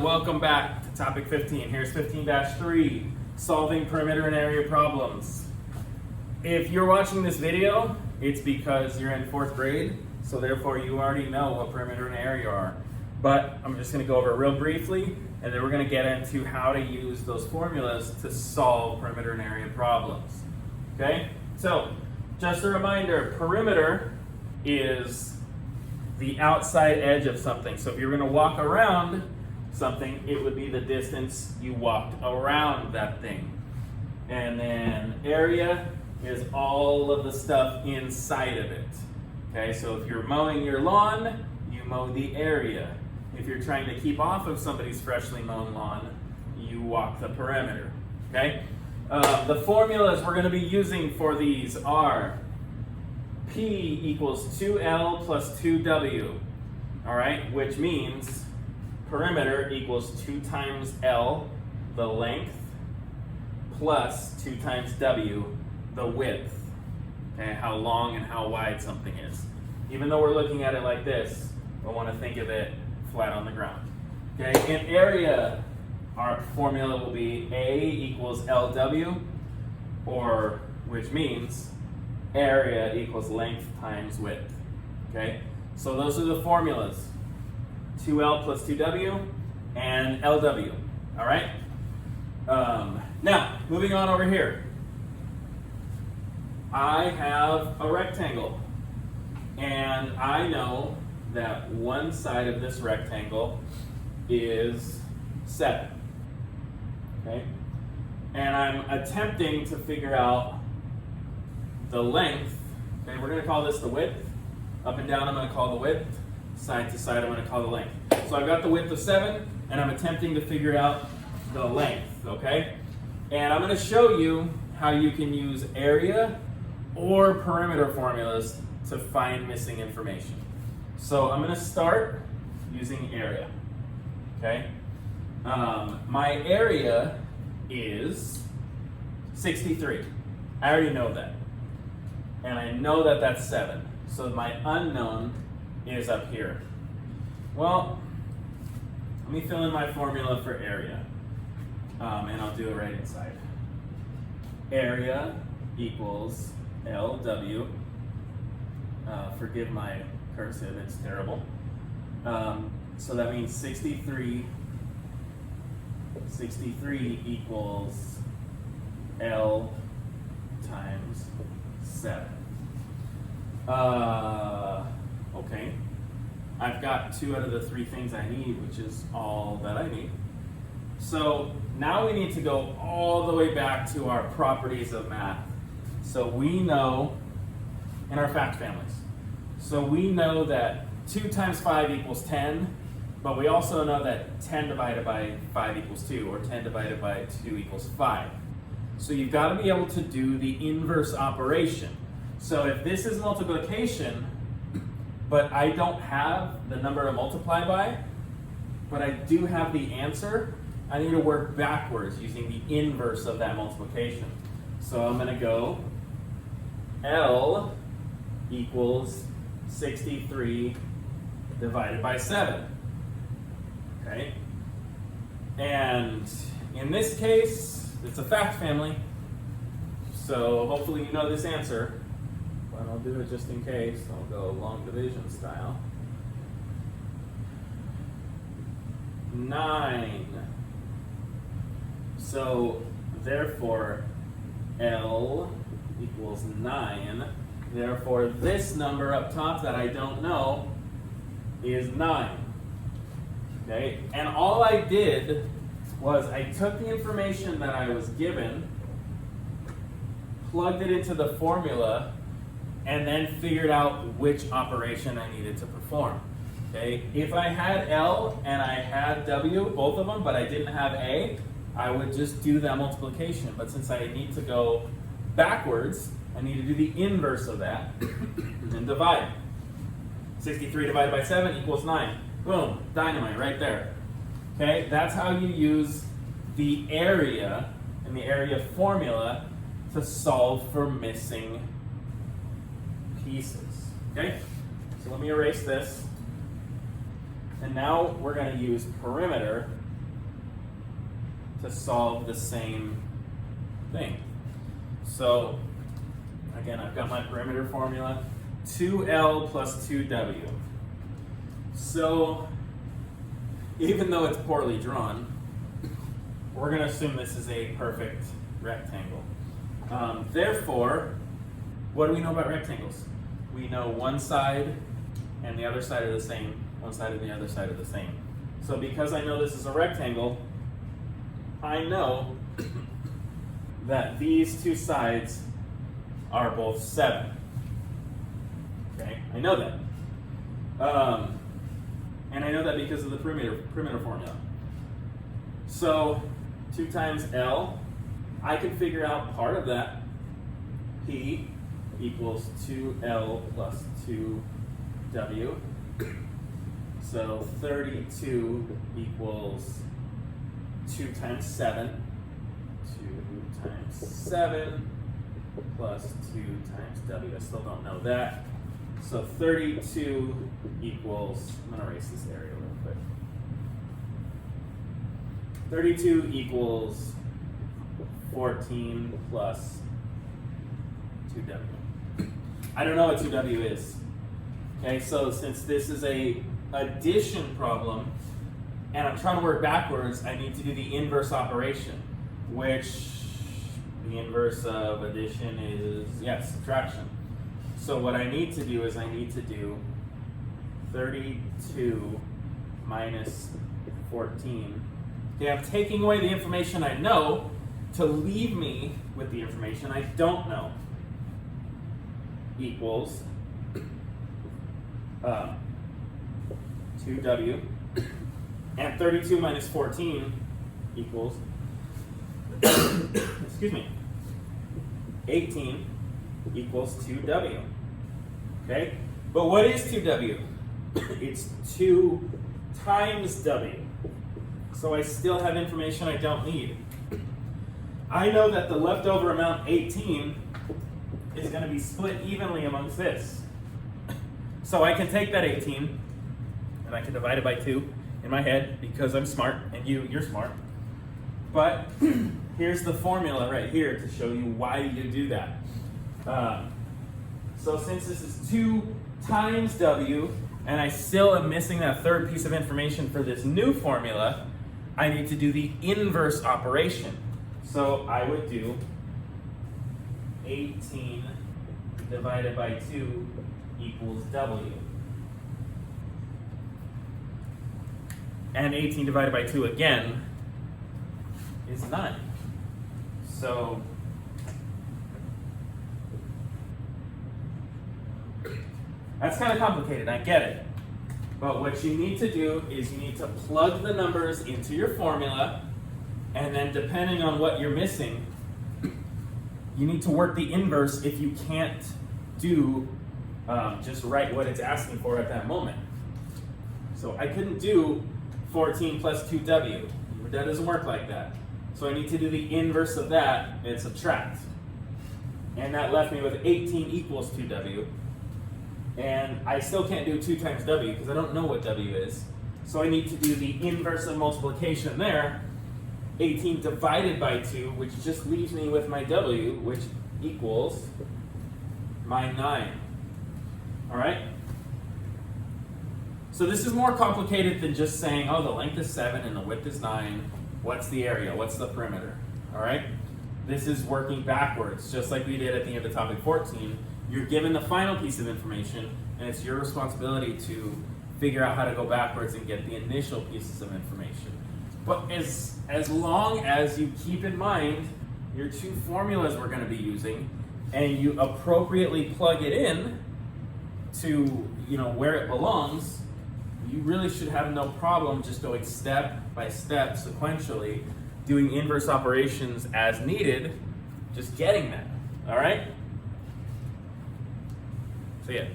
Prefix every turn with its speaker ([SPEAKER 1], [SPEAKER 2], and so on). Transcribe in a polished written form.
[SPEAKER 1] everyone, welcome back to topic 15. Here's 15-3, solving perimeter and area problems. If you're watching this video, it's because you're in 4th grade, so therefore you already know what perimeter and area are. But I'm just going to go over it real briefly, and then we're going to get into how to use those formulas to solve perimeter and area problems. Okay? So, just a reminder, perimeter is the outside edge of something. So if you're going to walk around something, it would be the distance you walked around that thing. And then area is all of the stuff inside of it. Okay, so if you're mowing your lawn, you mow the area. If you're trying to keep off of somebody's freshly mown lawn, you walk the perimeter. Okay, the formulas we're going to be using for these are P equals 2L plus 2W, all right, which means perimeter equals 2 times L, the length, plus 2 times W, the width, okay, how long and how wide something is. Even though we're looking at it like this, I want to think of it flat on the ground. Okay, in area, our formula will be A equals LW, or which means area equals length times width. Okay, so those are the formulas: 2L plus 2W and LW. All right. Now, moving on over here. I have a rectangle, and I know that one side of this rectangle is 7. Okay, and I'm attempting to figure out the length. Okay, we're going to call this the width. Up and down I'm going to call the width. Side to side I'm going to call the length. So I've got the width of 7, and I'm attempting to figure out the length. Okay, and I'm going to show you how you can use area or perimeter formulas to find missing information. So I'm going to start using area. Okay, my area is 63. I already know that. And I know that that's 7. So my unknown is up here. Well, let me fill in my formula for area. And I'll do it right inside. Area equals LW. Forgive my cursive, it's terrible. So that means 63 equals L times 7. Okay. I've got 2 out of the 3 things I need, which is all that I need. So now we need to go all the way back to our properties of math. So we know, in our fact families, so we know that 2 times 5 equals 10, but we also know that 10 divided by 5 equals 2, or 10 divided by 2 equals 5. So you've got to be able to do the inverse operation. So if this is multiplication, but I don't have the number to multiply by, but I do have the answer, I need to work backwards using the inverse of that multiplication. So I'm going to go L equals 63 divided by 7. Okay? And in this case, it's a fact family, so hopefully you know this answer, but I'll do it just in case. I'll go long division style. 9. So therefore L equals 9. Therefore this number up top that I don't know is 9. Okay, and all I did was I took the information that I was given, plugged it into the formula, and then figured out which operation I needed to perform. Okay, if I had L and I had W, both of them, but I didn't have A, I would just do that multiplication. But since I need to go backwards, I need to do the inverse of that and divide. 63 divided by 7 equals 9. Boom, dynamite right there. Okay, that's how you use the area and the area formula to solve for missing pieces. Okay, so let me erase this. And now we're going to use perimeter to solve the same thing. So again, I've got my perimeter formula, 2L plus 2W. So even though it's poorly drawn, we're going to assume this is a perfect rectangle. Therefore, what do we know about rectangles? We know one side and the other side are the same, one side and the other side are the same. So because I know this is a rectangle, I know that these two sides are both 7. Okay, I know that. And I know that because of the perimeter formula. So 2 times L, I can figure out part of that. P equals 2L plus 2W. So 32 equals 2 times 7. 2 times 7 plus 2 times W. I still don't know that. So 32 equals, I'm going to erase this area real quick. 32 equals 14 plus 2W. I don't know what 2W is. Okay, so since this is a addition problem, and I'm trying to work backwards, I need to do the inverse operation, which the inverse of addition is, yes, subtraction. So what I need to do is I need to do 32 minus 14. Okay, I'm taking away the information I know to leave me with the information I don't know. Equals 2W. And 32 minus 14 equals, excuse me, 18 equals 2W. Okay? But what is 2W? It's 2 times W. So I still have information I don't need. I know that the leftover amount, 18, is going to be split evenly amongst this. So I can take that 18 and I can divide it by 2 in my head because I'm smart and you're smart. But here's the formula right here to show you why you do that. So since this is 2 times W, and I still am missing that third piece of information for this new formula, I need to do the inverse operation. So I would do 18 divided by 2 equals W. And 18 divided by 2 again is 9. So that's kind of complicated, I get it. But what you need to do is you need to plug the numbers into your formula, and then depending on what you're missing, you need to work the inverse if you can't do just write what it's asking for at that moment. So I couldn't do 14 plus 2W. That doesn't work like that. So I need to do the inverse of that and subtract. And that left me with 18 equals 2W. And I still can't do 2 times W because I don't know what W is. So I need to do the inverse of multiplication there. 18 divided by 2, which just leaves me with my W, which equals my 9. All right? So this is more complicated than just saying, oh, the length is 7 and the width is 9. What's the area? What's the perimeter? All right? This is working backwards, just like we did at the end of topic 14. You're given the final piece of information, and it's your responsibility to figure out how to go backwards and get the initial pieces of information. But as long as you keep in mind your 2 formulas we're going to be using, and you appropriately plug it in to where it belongs, you really should have no problem just going step by step sequentially, doing inverse operations as needed, just getting that. All right? So yeah.